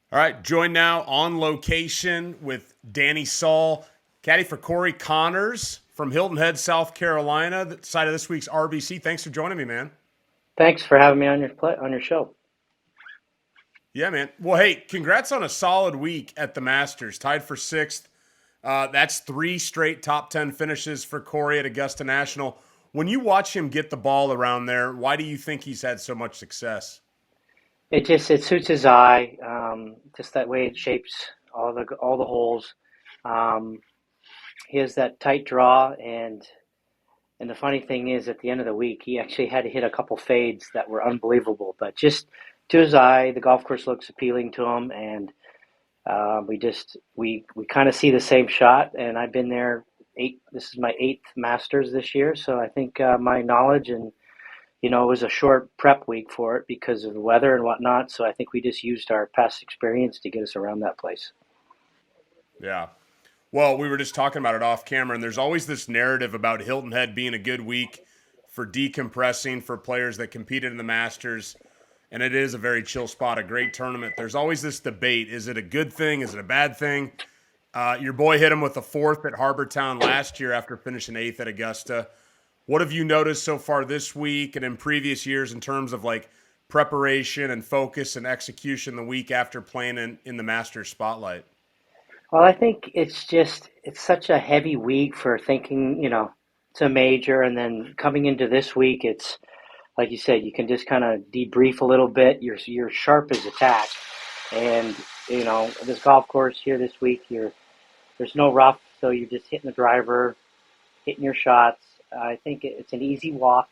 All right, joined now on location with Danny Sahl, caddy for Corey Connors from Hilton Head, South Carolina, the side of this week's RBC. Thanks for joining me, man. Thanks for having me on your show. Yeah, man. Well, hey, congrats on a solid week at the Masters. Tied for sixth. That's three straight top 10 finishes for Corey at Augusta National. When you watch him get the ball around there, why do you think he's had so much success? It suits his eye, just that way it shapes all the holes. Um, he has that tight draw, and the funny thing is, at the end of the week, he actually had to hit a couple fades that were unbelievable. But just to his eye, the golf course looks appealing to him, and we kind of see the same shot. And I've been there eight. This is my eighth Masters this year, so I think my knowledge and it was a short prep week for it because of the weather and whatnot. So I think we just used our past experience to get us around that place. Yeah. Well, we were just talking about it off camera, and there's always this narrative about Hilton Head being a good week for decompressing for players that competed in the Masters. And it is a very chill spot, a great tournament. There's always this debate. Is it a good thing? Is it a bad thing? Your boy hit him with a fourth at Harbour Town last year after finishing eighth at Augusta. What have you noticed so far this week and in previous years in terms of like preparation and focus and execution the week after playing in the Masters spotlight? Well, I think it's such a heavy week for thinking, it's a major, and then coming into this week, it's like you said, you can just kind of debrief a little bit. You're sharp as a tack, and this golf course here this week, there's no rough, so you're just hitting the driver, hitting your shots. I think it's an easy walk,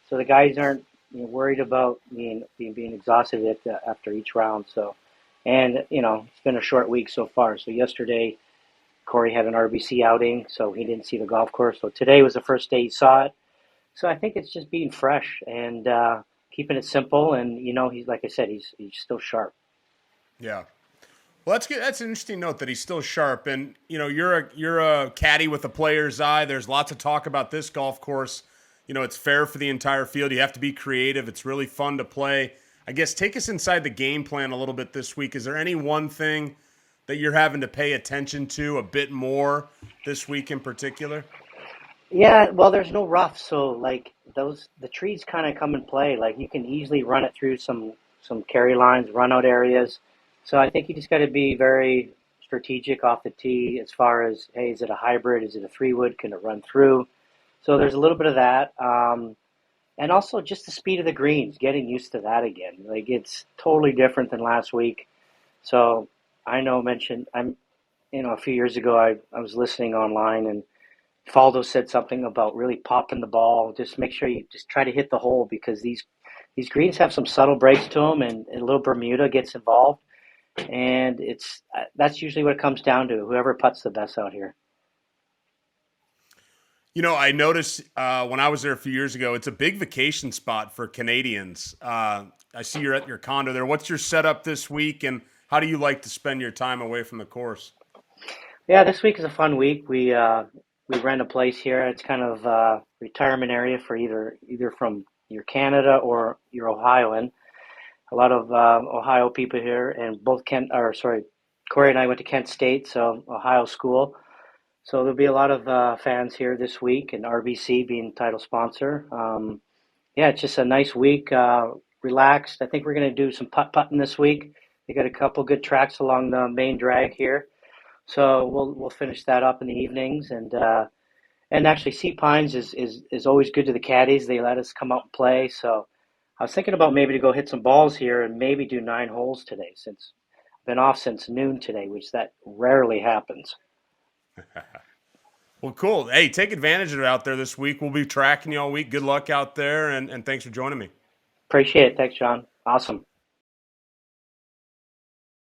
so the guys aren't worried about being exhausted after each round. So, and it's been a short week so far. So yesterday, Corey had an RBC outing, so he didn't see the golf course. So today was the first day he saw it. So I think it's just being fresh and keeping it simple. And he's like I said, he's still sharp. Yeah. Well, that's good. That's an interesting note that he's still sharp, and you're a caddy with a player's eye. There's lots of talk about this golf course. It's fair for the entire field. You have to be creative. It's really fun to play. I guess take us inside the game plan a little bit this week. Is there any one thing that you're having to pay attention to a bit more this week in particular? Yeah, well, there's no rough, so like the trees kind of come in play. Like you can easily run it through some carry lines, run out areas. So I think you just got to be very strategic off the tee as far as, hey, is it a hybrid? Is it a three wood? Can it run through? So there's a little bit of that, and also just the speed of the greens, getting used to that again. Like it's totally different than last week. So I know mentioned I'm a few years ago I was listening online and Faldo said something about really popping the ball. Just make sure you just try to hit the hole because these greens have some subtle breaks to them, and a little Bermuda gets involved, and it's that's usually what it comes down to. Whoever puts the best out here. I noticed when I was there a few years ago, it's a big vacation spot for Canadians. I see you're at your condo there. What's your setup this week, and how do you like to spend your time away from the course? Yeah, this week is a fun week. We rent a place here. It's kind of a retirement area for either from your Canada or your Ohioan. A lot of Ohio people here, and both Kent, or sorry, Corey and I went to Kent State, so Ohio school. So there'll be a lot of fans here this week, and RBC being title sponsor. Yeah, it's just a nice week, relaxed. I think we're going to do some putt-putting this week. They got a couple good tracks along the main drag here, so we'll finish that up in the evenings. And actually, Sea Pines is always good to the caddies. They let us come out and play. So I was thinking about maybe to go hit some balls here and maybe do 9 holes today since I've been off since noon today, which that rarely happens. Well, cool. Hey, take advantage of it out there this week. We'll be tracking you all week. Good luck out there, and thanks for joining me. Appreciate it. Thanks, John. Awesome.